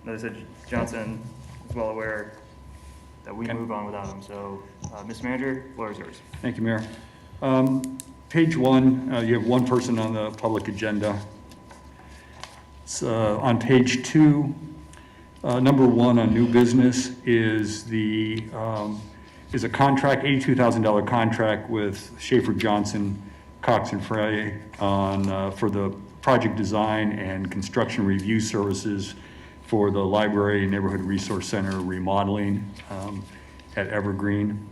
As I said, Johnson is well aware that we move on without him. So, Mr. Manager, floor is yours. Thank you, Mayor. Page 1, you have one person on the public agenda. So on page 2, number 1 on new business is is a contract, $82,000 contract with Schaefer Johnson, Cox and Frey on for the project design and construction review services for the Library and Neighborhood Resource Center remodeling at Evergreen.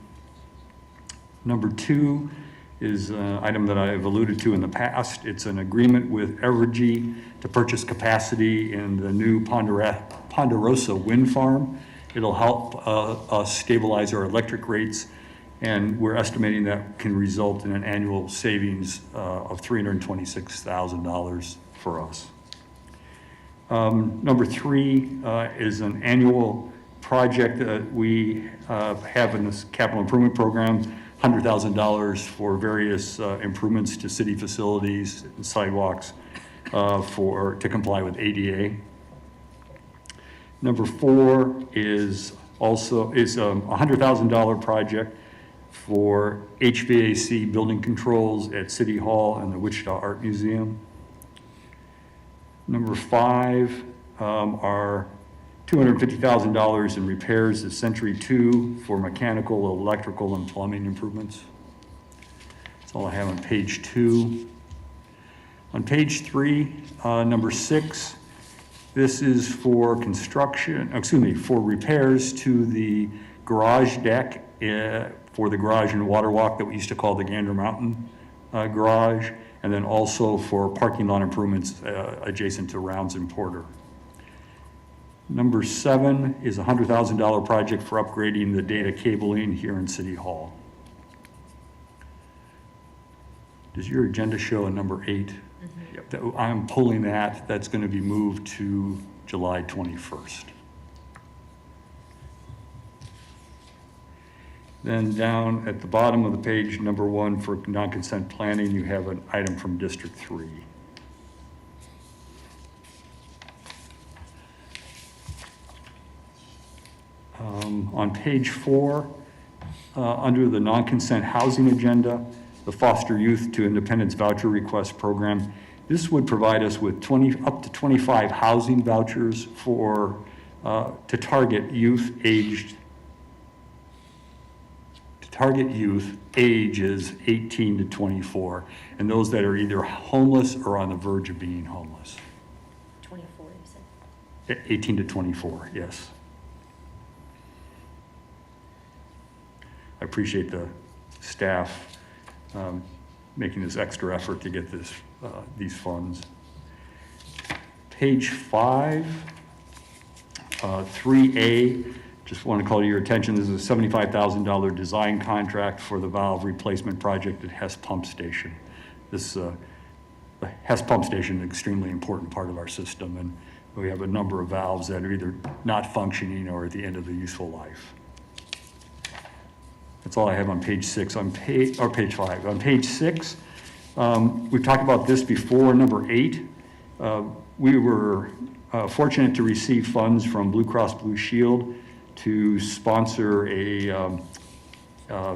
Number 2 is an item that I've alluded to in the past. It's an agreement with Evergy to purchase capacity in the new Ponderosa wind farm. It'll help us stabilize our electric rates, and we're estimating that can result in an annual savings of $326,000 for us. Number 3 is an annual project that we have in this capital improvement program, $100,000 for various improvements to city facilities and sidewalks to comply with ADA. Number 4 is a $100,000 project for HVAC building controls at City Hall and the Wichita Art Museum. Number 5 are $250,000 in repairs at Century 2 for mechanical, electrical, and plumbing improvements. That's all I have on page 2. On page 3, number 6, this is for for repairs to the garage deck for the garage and water walk that we used to call the Gander Mountain garage, and then also for parking lot improvements adjacent to Rounds and Porter. Number 7 is a $100,000 project for upgrading the data cabling here in City Hall. Does your agenda show a number 8? Mm-hmm. Yep. I'm pulling that. That's going to be moved to July 21st. Then down at the bottom of the page, number 1 for non-consent planning, you have an item from District 3. On page 4, under the non-consent housing agenda, the Foster Youth to Independence Voucher Request Program, this would provide us with up to 25 housing vouchers to target youth ages 18 to 24, and those that are either homeless or on the verge of being homeless. 24, you said? 18 to 24, yes. I appreciate the staff making this extra effort to get these funds. Page 5, 3A, just want to call to your attention, this is a $75,000 design contract for the valve replacement project at Hess Pump Station. The Hess Pump Station is an extremely important part of our system, and we have a number of valves that are either not functioning or at the end of the useful life. That's all I have on page 6. Page 5. On page 6, we've talked about this before. Number 8, we were fortunate to receive funds from Blue Cross Blue Shield to sponsor a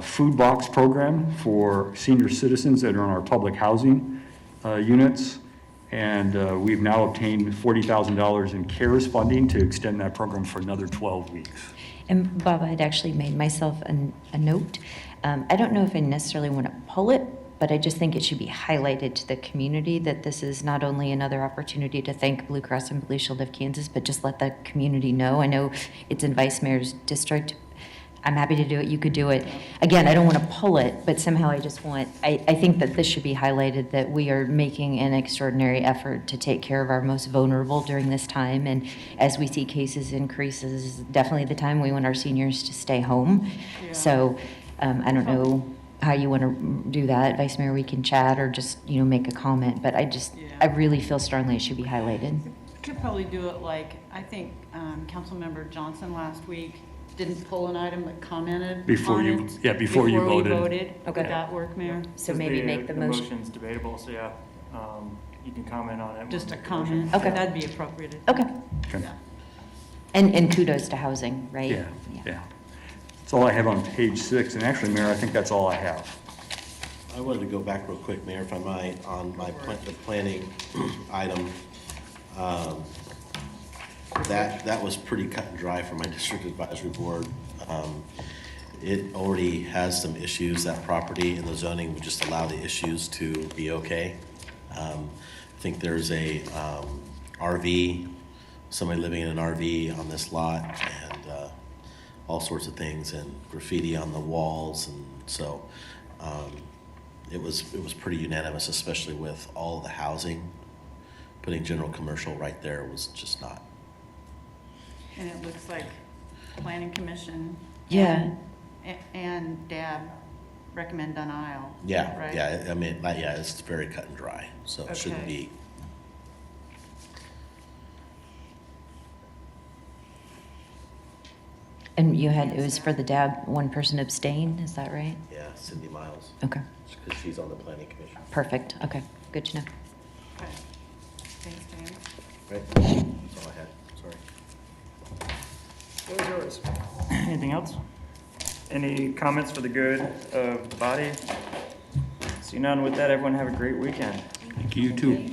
food box program for senior citizens that are in our public housing units. And we've now obtained $40,000 in CARES funding to extend that program for another 12 weeks. And Bob, I'd actually made myself a note. I don't know if I necessarily want to pull it, but I just think it should be highlighted to the community that this is not only another opportunity to thank Blue Cross and Blue Shield of Kansas, but just let the community know. I know it's in Vice Mayor's district. I'm happy to do it. You could do it. Again, I don't want to pull it, but somehow I just want, I think that this should be highlighted, that we are making an extraordinary effort to take care of our most vulnerable during this time. And as we see cases increase, this is definitely the time we want our seniors to stay home. Yeah. So I don't know how you want to do that. Vice Mayor, we can chat or just, make a comment, but I really feel strongly it should be highlighted. Could probably do it like, I think Councilmember Johnson last week didn't pull an item but commented before on you it. Yeah, before you voted. Okay. Would that work, Mayor? So maybe make the motion. Motion's debatable, so yeah, you can comment on it. Just a comment. Okay. That'd be appropriate. Okay. Okay. Yeah. And kudos to housing, right? Yeah, yeah. That's all I have on page 6, and actually, Mayor, I think that's all I have. I wanted to go back real quick, Mayor, if I might, on the planning item. That was pretty cut and dry for my district advisory board. It already has some issues, that property, and the zoning would just allow the issues to be okay. I think there's a RV, somebody living in an RV on this lot, and all sorts of things, and graffiti on the walls, and so it was pretty unanimous, especially with all of the housing. Putting general commercial right there was just not. And it looks like planning commission. Yeah. And DAB recommend denial. Yeah, right? yeah, I mean, yeah, it's very cut and dry, so it shouldn't Okay. be. And you had, it was for the DAB, one person abstained, is that right? Yeah, Cindy Miles, Okay, because she's on the planning commission. perfect, okay, good to know. Okay. Thanks, James. Right, that's all I had, sorry. What was yours? Anything else? Any comments for the good of the body? See none. With that, everyone have a great weekend. Thank you, too.